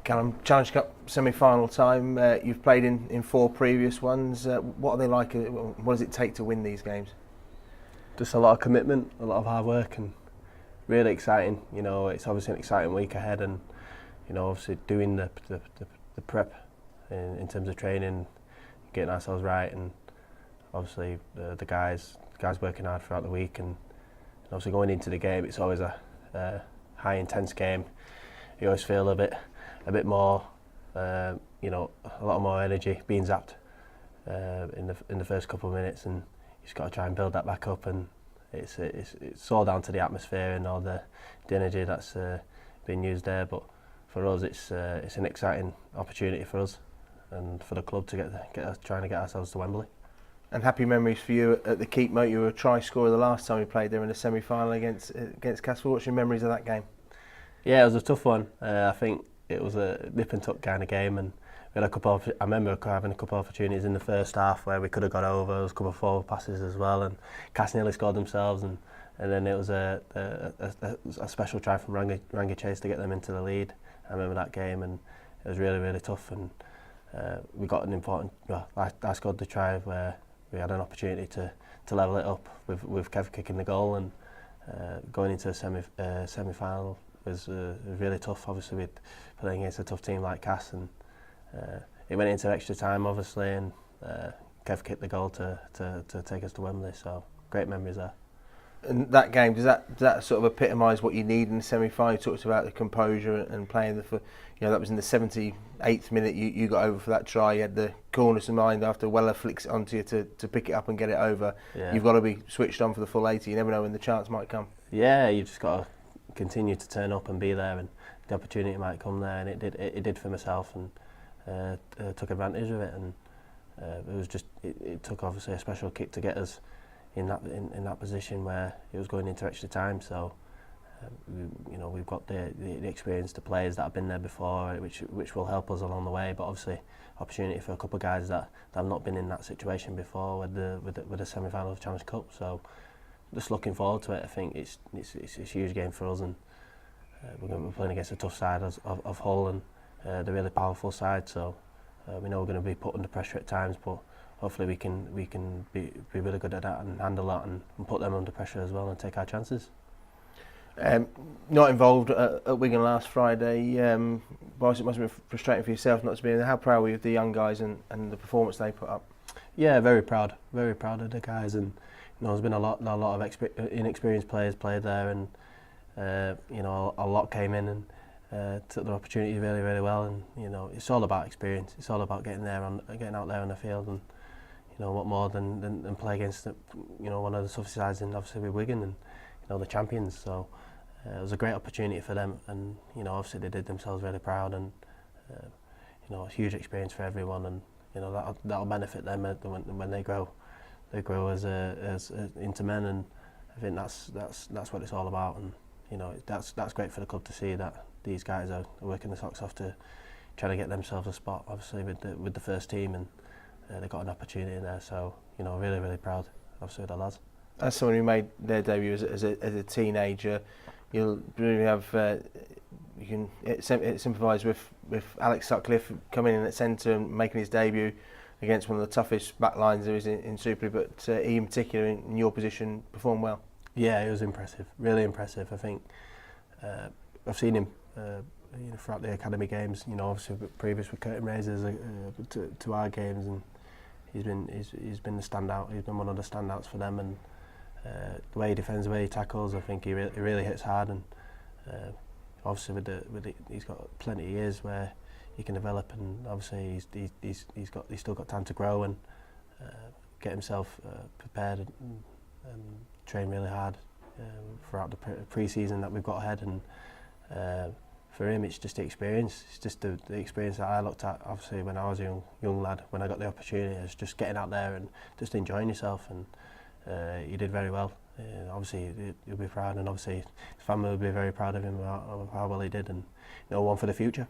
Kallum, Challenge Cup semi-final time. You've played in 4 previous ones. What are they like? What does it take to win these games? Just a lot of commitment, a lot of hard work, and really exciting. You know, it's obviously an exciting week ahead, and you know, obviously doing the prep in terms of training, getting ourselves right, and obviously the guys working hard throughout the week, and obviously going into the game, it's always a high intense game. You always feel a bit more, you know, a lot more energy being zapped in the first couple of minutes, and you just got to try and build that back up. And it's all down to the atmosphere and all the energy that's being used there. But for us, it's an exciting opportunity for us and for the club to trying to get ourselves to Wembley. And happy memories for you at the Keepmoat. You were a try scorer the last time we played there in the semi-final against Castleford. What's your memories of that game? Yeah, it was a tough one. I think it was a nip and tuck kind of game, and we had I remember having a couple of opportunities in the first half where we could have got over. There was a couple of forward passes as well, and Cass nearly scored themselves, and then it was a special try from Rangi Chase to get them into the lead. I remember that game, and it was really tough, and we got an important. Well, I scored the try where we had an opportunity to level it up with Kev kicking the goal, and going into a semi-final was really tough. Obviously, with playing against a tough team like Cass, and it went into extra time, obviously, and Kev kicked the goal to take us to Wembley. So great memories there. And that game, does that sort of epitomise what you need in the semi-final? You talked about the composure and playing that was in the 78th minute. You got over for that try. You had the coolness of mind after Weller flicks it onto you to pick it up and get it over. Yeah. You've got to be switched on for the full 80. You never know when the chance might come. Yeah, you've just got to continue to turn up and be there, and the opportunity might come there, and it did for myself, and took advantage of it, and it took obviously a special kick to get us in that position where it was going into extra time. So we've got the experienced players that have been there before, which will help us along the way, but obviously opportunity for a couple of guys that have not been in that situation before with the semi-final of Challenge Cup. So just looking forward to it. I think it's a huge game for us, and we're playing against a tough side of Hull, and the really powerful side. So we know we're going to be put under pressure at times, but hopefully we can be really good at that and handle that and put them under pressure as well and take our chances. Not involved at Wigan last Friday. Boris, it must have been frustrating for yourself not to be there. How proud were you of the young guys and the performance they put up? Yeah, very proud of the guys, and there's been a lot of inexperienced players played there, and a lot came in and took their opportunity really well, and it's all about experience. It's all about getting out there on the field, and what more than play against one of the toughest sides, and obviously with Wigan and the champions. So it was a great opportunity for them, and obviously they did themselves really proud, and a huge experience for everyone, and that'll benefit them when they grow. They grow as into men, and I think that's what it's all about. And that's great for the club to see that these guys are working the socks off to try to get themselves a spot, obviously with the first team, and they got an opportunity in there. So really proud, obviously, of the lads. As someone who made their debut as a teenager, you'll really have you can sympathise with Alex Sutcliffe coming in at centre and making his debut against one of the toughest back lines there is in Super League, but he in particular in your position performed well. Yeah, it was impressive, really impressive. I think I've seen him throughout the academy games, obviously previous with curtain raisers to our games, and he's been the standout. He's been one of the standouts for them, and the way he defends, the way he tackles, I think he really hits hard, and obviously he's got plenty of years where he can develop, and obviously he's still got time to grow and get himself prepared and train really hard throughout the pre-season that we've got ahead. And for him, it's just the experience. It's just the experience that I looked at, obviously, when I was a young lad. When I got the opportunity, it's just getting out there and just enjoying yourself. And he did very well. Obviously, he'll be proud, and obviously his family will be very proud of him, of how well he did, and one for the future.